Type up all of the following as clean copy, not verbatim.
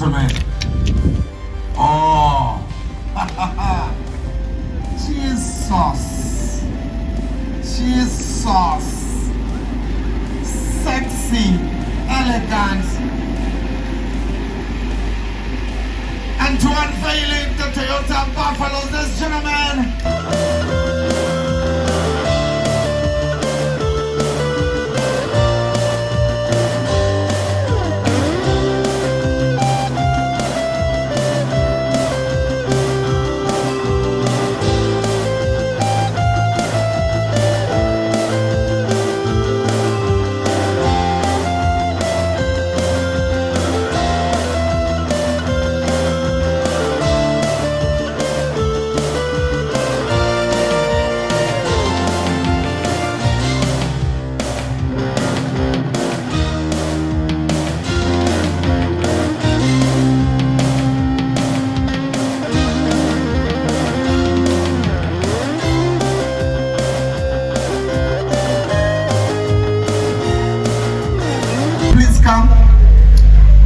katono. Oh. Jesus. Jesus. Sexy, elegant. And to unveiling the Toyota Buffaloes, ladies and gentlemen.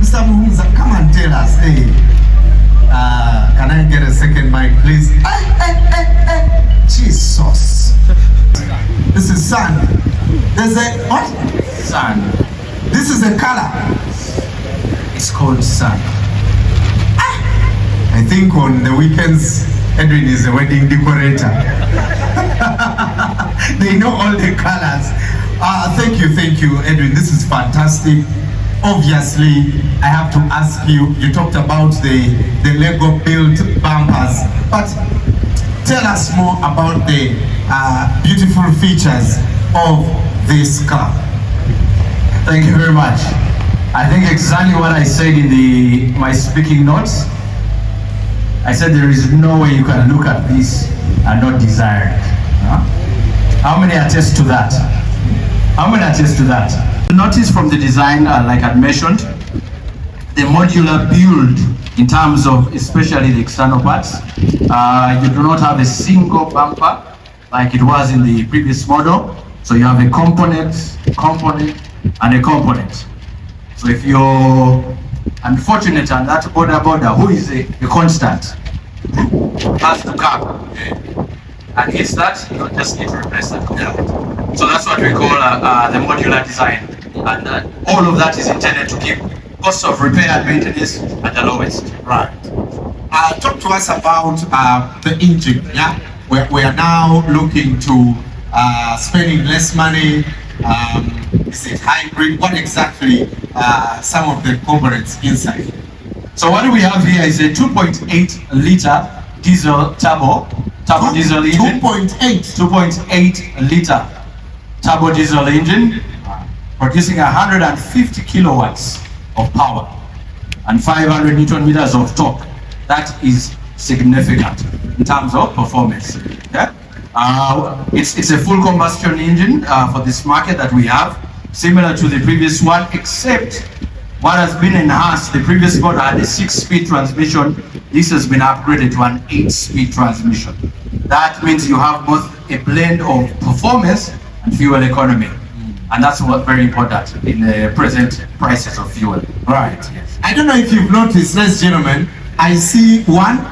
Mr. Muhumuza, come and tell us, hey, can I get a second mic, please? Jesus. This is sun. There's a, what? Sun. This is a color. It's called sun. I think on the weekends, Edwin is a wedding decorator. They know all the colors. Thank you, Edwin. This is fantastic. Obviously, I have to ask you, you talked about the Lego built bumpers, but tell us more about the beautiful features of this car. Thank you very much. I think exactly what I said in my speaking notes. I said there is no way you can look at this and not desire it. How many attest to that? How many attest to that? Notice from the design, like I mentioned, the modular build in terms of especially the external parts. You do not have a single bumper like it was in the previous model. So you have a component, and a component. So if you're unfortunate on that border, who is a constant, has to come and hits that, you just need to replace that component. So that's what we call the modular design. And all of that is intended to keep cost of repair and maintenance at the lowest. Right. Talk to us about the engine. Yeah, we are now looking to spending less money. Is it hybrid? What exactly some of the components inside? So what we have here is a 2.8 liter diesel turbo diesel engine. 2.8 liter turbo diesel engine, producing 150 kilowatts of power and 500 Newton meters of torque. That is significant in terms of performance. Okay? It's a full combustion engine for this market that we have, similar to the previous one, except what has been enhanced. The previous model had a 6-speed transmission. This has been upgraded to an 8-speed transmission. That means you have both a blend of performance and fuel economy. And that's what very important in the present prices of fuel. Right. Yes. I don't know if you've noticed, ladies and gentlemen, I see one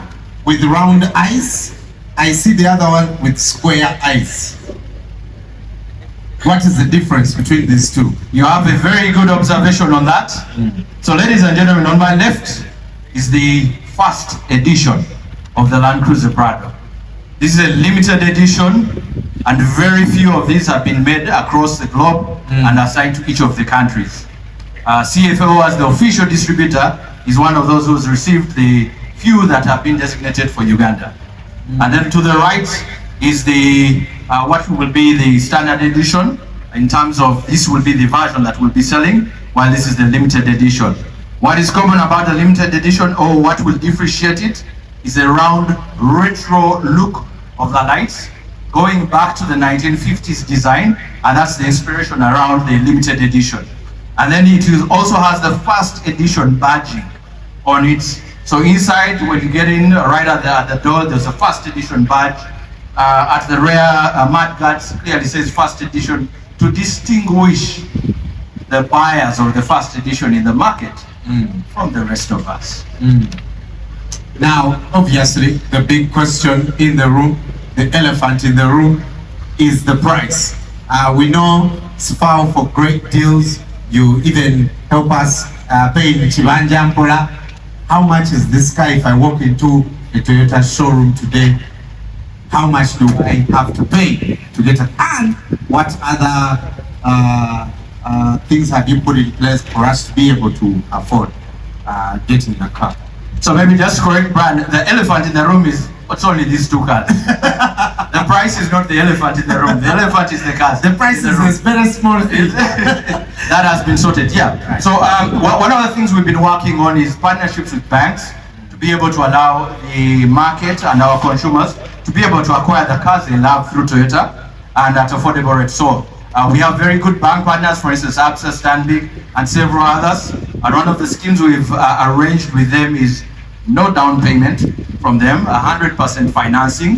with round eyes. I see the other one with square eyes. What is the difference between these two? You have a very good observation on that. So ladies and gentlemen, on my left is the first edition of the Land Cruiser Prado. This is a limited edition, and very few of these have been made across the globe and assigned to each of the countries. CFAO, as the official distributor, is one of those who's received the few that have been designated for Uganda. And then to the right is the what will be the standard edition. In terms of this will be the version that will be selling, while this is the limited edition. What is common about the limited edition, or what will differentiate it, is a round retro look of the lights, going back to the 1950s design, and that's the inspiration around the limited edition. And then it also has the first edition badging on it. So inside, when you get in, right at the door, there's a first edition badge. At the rear, mud guards clearly says first edition, to distinguish the buyers of the first edition in the market from the rest of us. Now, obviously, the big question in the room, the elephant in the room, is the price. We know CFAO for great deals. You even help us pay in Chibanja Mpola. How much is this car if I walk into a Toyota showroom today? How much do I have to pay to get it? And what other things have you put in place for us to be able to afford getting a car? So maybe just correct, Brian, the elephant in the room is what's only these two cars. The price is not the elephant in the room. The elephant is the cars. The price is a very small thing. That has been sorted, yeah. Right. So one of the things we've been working on is partnerships with banks to be able to allow the market and our consumers to be able to acquire the cars they love through Toyota and at affordable rates. So we have very good bank partners, for instance, ABSA, Stanbic, and several others. And one of the schemes we've arranged with them is no down payment from them, 100% financing.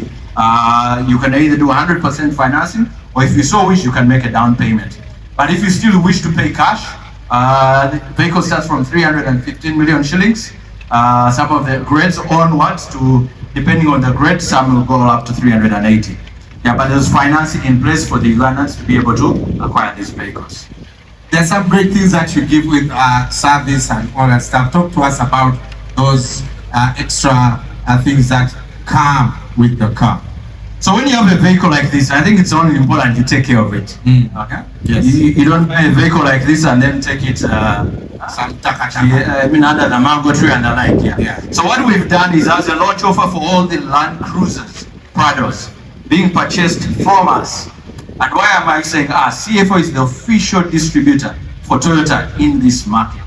You can either do 100% financing, or if you so wish, you can make a down payment. But if you still wish to pay cash, the vehicle starts from 315 million shillings. Some of the grades onwards to, depending on the grade, some will go up to 380. Yeah, but there's financing in place for the Ugandans to be able to acquire these vehicles. There's some great things that you give with service and all that stuff. Talk to us about those extra things that come with the car. So when you have a vehicle like this, I think it's only important you take care of it. Okay. Yes. You don't buy a vehicle like this and then take it under the mango tree and the like. Yeah. So what we've done is, as a launch offer for all the Land Cruisers Prados being purchased from us. And why am I saying us? CFAO is the official distributor for Toyota in this market.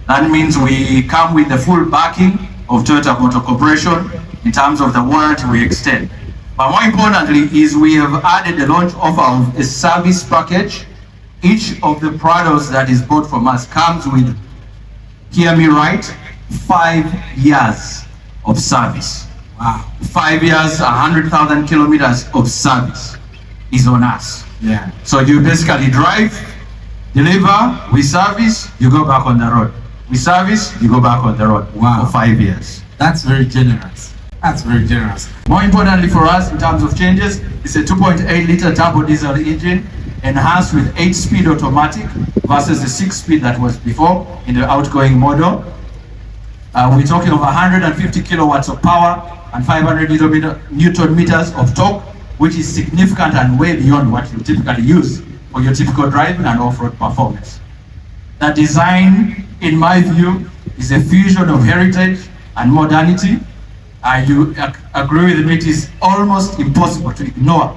That means we come with the full backing of Toyota Motor Corporation in terms of the warranty we extend. But more importantly is we have added a launch offer of a service package. Each of the Prados that is bought from us comes with, hear me right, 5 years of service. Wow. 5 years, 100,000 kilometers of service is on us. Yeah. So you basically drive, deliver, we service, you go back on the road. We service, you go back on the road. Wow. For 5 years. That's very generous. That's very generous. More importantly for us in terms of changes, it's a 2.8 liter turbo diesel engine enhanced with 8-speed automatic versus the 6-speed that was before in the outgoing model. We're talking of 150 kilowatts of power and 500 Newton meters of torque, which is significant and way beyond what you typically use for your typical driving and off-road performance. The design, in my view, is a fusion of heritage and modernity. You agree with me, it is almost impossible to ignore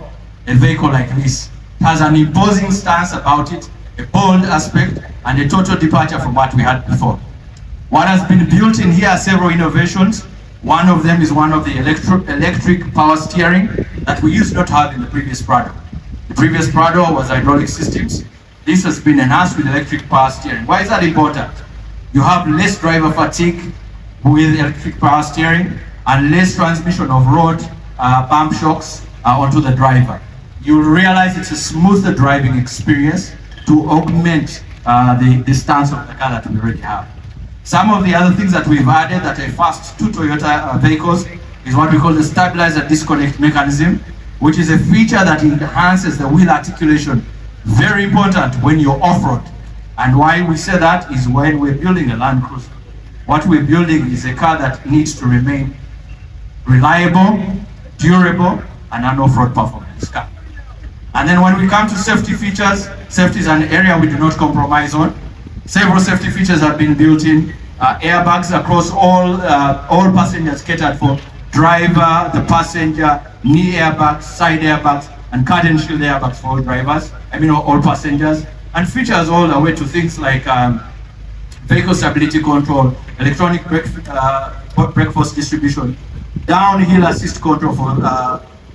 a vehicle like this. It has an imposing stance about it, a bold aspect, and a total departure from what we had before. What has been built in here are several innovations. One of them is one of the electric power steering that we used not to have in the previous Prado. The previous Prado was hydraulic systems. This has been enhanced with electric power steering. Why is that important? You have less driver fatigue with electric power steering and less transmission of road bump shocks onto the driver. You realize it's a smoother driving experience to augment the stance of the car that we already have. Some of the other things that we've added that are first to Toyota vehicles is what we call the stabilizer disconnect mechanism, which is a feature that enhances the wheel articulation. Very important when you're off-road. And why we say that is when we're building a Land Cruiser. What we're building is a car that needs to remain reliable, durable, and an off-road performance car. And then when we come to safety features, safety is an area we do not compromise on. Several safety features have been built in. Airbags across all passengers catered for. Driver, the passenger, knee airbags, side airbags, and curtain shield airbags for all drivers. All passengers. And features all the way to things like vehicle stability control, electronic brake force distribution, downhill assist control for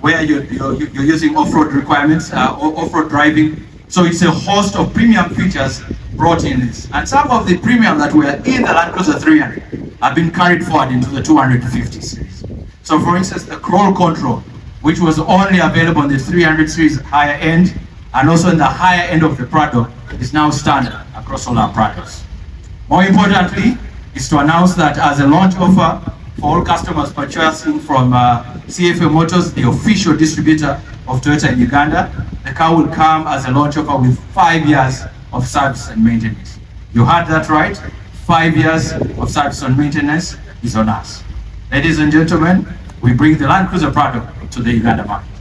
where you're using off-road requirements, off-road driving. So it's a host of premium features brought in this. And some of the premium that were in the Land Cruiser 300 have been carried forward into the 250 series. So for instance, the crawl control, which was only available in the 300 series higher end, and also in the higher end of the Prado, is now standard across all our Prados. More importantly, is to announce that as a launch offer for all customers purchasing from CFAO Motors, the official distributor of Toyota in Uganda, the car will come as a launch offer with 5 years of service and maintenance. You heard that right? 5 years of service and maintenance is on us. Ladies and gentlemen, we bring the Land Cruiser Prado to the Uganda market.